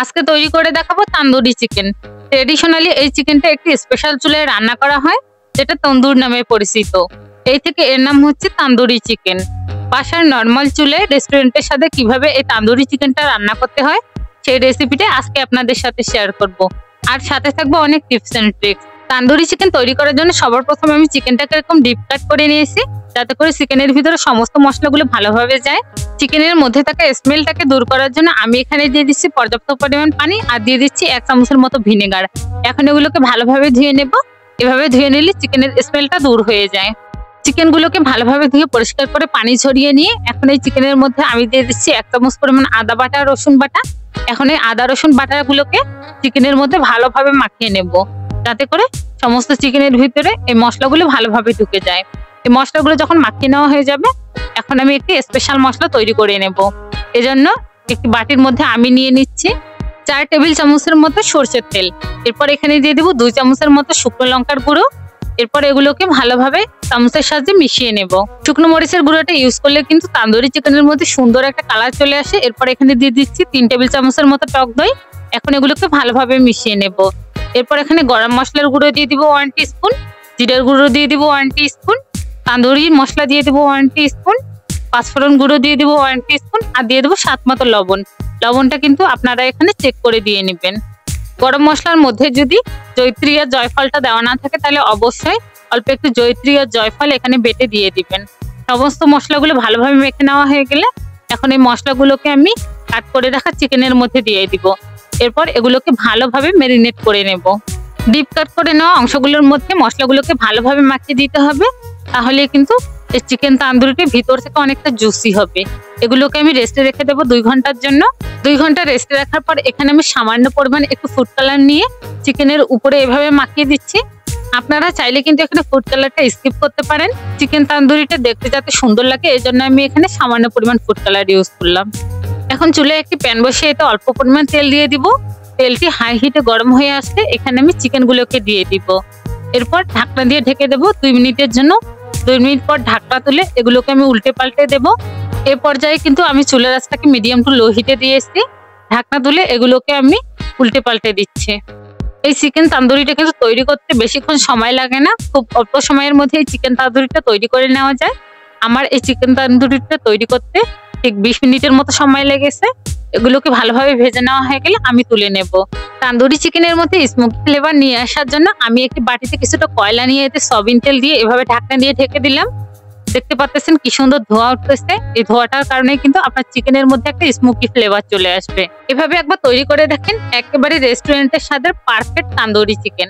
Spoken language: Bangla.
আজকে তৈরি করে দেখাবো তান্দুরি চিকেন। ট্রেডিশনালি এই চিকেনটা একটি স্পেশাল চুলায় রান্না করা হয়, যেটা তন্দুর নামে পরিচিত। এই থেকে এর নাম হচ্ছে তান্দুরি চিকেন। বাসার নর্মাল চুলায় রেস্টুরেন্টের সাথে কিভাবে এই তান্দুরি চিকেনটা রান্না করতে হয় সেই রেসিপিটা আজকে আপনাদের সাথে শেয়ার করব। আর সাথে থাকবে অনেক tips and tricks. Tandoori chicken তৈরি করার জন্য সবার প্রথমে আমি চিকেনটাকে এরকম ডিপ কাট করে নিয়েছি, যাতে করে চিকেনের ভিতরে সমস্ত মশলাগুলো ভালোভাবে যায়। চিকেনের মধ্যে থাকা স্মেলটাকে দূর করার জন্য আমি এখানে দিয়ে দিচ্ছি পর্যাপ্ত পরিমাণ পানি, আর দিয়ে দিচ্ছি 1 চামচের মতো ভিনেগার। এখন এগুলোকে ভালোভাবে ধুয়ে নেব। এভাবে ধুয়ে নিলে চিকেনের স্মেলটা দূর হয়ে যায়। চিকেনগুলোকে ভালোভাবে ধুয়ে পরিষ্কার করে পানি ঝরিয়ে নিয়ে এখন এই চিকেনের মধ্যে আমি দিয়ে দিচ্ছি 1 চামচ পরিমাণ আদা বাটা, রসুন বাটা। এখন এই আদা রসুন বাটাগুলোকে চিকেনের মধ্যে ভালোভাবে মাখিয়ে নেব, যাতে করে সমস্ত চিকেনের ভিতরে এই মশলাগুলো ভালোভাবে ঢুকে যায়। এই মশলাগুলো যখন মাখিয়ে নেওয়া হয়ে যাবে, এখন আমি একটি স্পেশাল মশলা তৈরি করে নেব। এজন্য একটি বাটির মধ্যে আমি নিয়ে নিচ্ছি 4 টেবিল চামচের মতো সরষের তেল। এরপর এখানে দিয়ে দেব 2 চামচের মতো শুকনো লঙ্কার গুঁড়ো। এরপর এগুলোকে ভালোভাবে চামচের সাহায্যে মিশিয়ে নেব। শুকনো মরিচের গুঁড়োটা ইউজ করলে কিন্তু তান্দুরি চিকেনের মধ্যে সুন্দর একটা কালার চলে আসে। এরপর এখানে দিয়ে দিচ্ছি 3 টেবিল চামচের মতো টক দই। এখন এগুলোকে ভালোভাবে মিশিয়ে নেব। এরপর এখানে গরম মশলার গুঁড়ো দিয়ে দিব 1 টিস্পুন, জিরার গুঁড়ো দিয়ে দিব 1 টিস্পুন, তান্দুরি মশলা দিয়ে দেবো 1 টিস্পুন, পাঁচফোড়ন গুঁড়ো দিয়ে দেবো 1 টিস্পুন, আর দিয়ে দেবো স্বাদ মতো লবণ। লবণটা কিন্তু আপনারা এখানে চেক করে দিয়ে নেবেন। গরম মশলার মধ্যে যদি জয়িত্রী আর জয়ফলটা দেওয়া না থাকে, তাহলে অবশ্যই অল্প একটু জয়িত্রী আর জয়ফল এখানে বেটে দিয়ে দিবেন। সমস্ত মশলাগুলো ভালোভাবে মেখে নেওয়া হয়ে গেলে এখন এই মশলাগুলোকে আমি কাট করে রাখা চিকেনের মধ্যে দিয়ে দিব। এরপর এগুলোকে ভালোভাবে ম্যারিনেট করে নেব। ডিপ কাট করে নেওয়া অংশগুলোর মধ্যে মশলাগুলোকে ভালোভাবে মাখিয়ে দিতে হবে, তাহলে কিন্তু এই চিকেন তান্দুরিটা ভিতর থেকে অনেকটা জুসি হবে। এগুলোকে আমি রেস্টে রেখে দেবো 2 ঘন্টার জন্য। 2 ঘন্টা রেস্টে রাখার পর এখানে আমি সামান্য পরিমাণ একটু ফুড কালার নিয়ে চিকেনের উপরে এভাবে মাখিয়ে দিচ্ছি। আপনারা চাইলে কিন্তু এখানে ফুড কালারটা স্কিপ করতে পারেন। চিকেন তান্দুরিটা দেখতে যাতে সুন্দর লাগে, এই জন্য আমি এখানে সামান্য পরিমাণ ফুড কালার ইউজ করলাম। এখন চুলায় একটি প্যান বসিয়ে এতে অল্প পরিমাণ তেল দিয়ে দিব। তেলটি হাই হিটে গরম হয়ে আসলে এখানে আমি চিকেনগুলোকে দিয়ে দিব। এরপর ঢাকনা দিয়ে ঢেকে দেবো 2 মিনিটের জন্য। 2 মিনিট পর ঢাকনা তুলে এগুলোকে আমি উল্টে পাল্টে দেবো। এ পর্যায়ে কিন্তু আমি চুলার আঁচটাকে মিডিয়াম টু লো হিটে দিয়ে এসেছি। ঢাকনা তুলে এগুলোকে আমি উল্টে পাল্টে দিচ্ছি। এই চিকেন তান্দুরিটা কিন্তু তৈরি করতে বেশিক্ষণ সময় লাগে না, খুব অল্প সময়ের মধ্যে এই চিকেন তান্দুরিটা তৈরি করে নেওয়া যায়। আমার এই চিকেন তান্দুরিটা তৈরি করতে ঠিক 20 মিনিটের মতো সময় লেগেছে। এগুলোকে ভালোভাবে ভেজে নেওয়া হয়ে গেলে আমি তুলে নেব। তান্দুরি চিকেনের মধ্যে স্মোকি ফ্লেভার নিয়ে আসার জন্য আমি একটি বাটিতে কিছুটা কয়লা নিয়ে এতে সয়াবিন তেল দিয়ে এভাবে ঢাকনা দিয়ে ঢেকে দিলাম। দেখতে পাচ্ছেন কি সুন্দর ধোঁয়া উঠতেছে। এই ধোঁয়াটার কারণে কিন্তু আপনার চিকেনের মধ্যে একটা স্মোকি ফ্লেভার চলে আসবে। এভাবে একবার তৈরি করে দেখেন, একেবারে রেস্টুরেন্টের স্বাদের পারফেক্ট তান্দুরি চিকেন।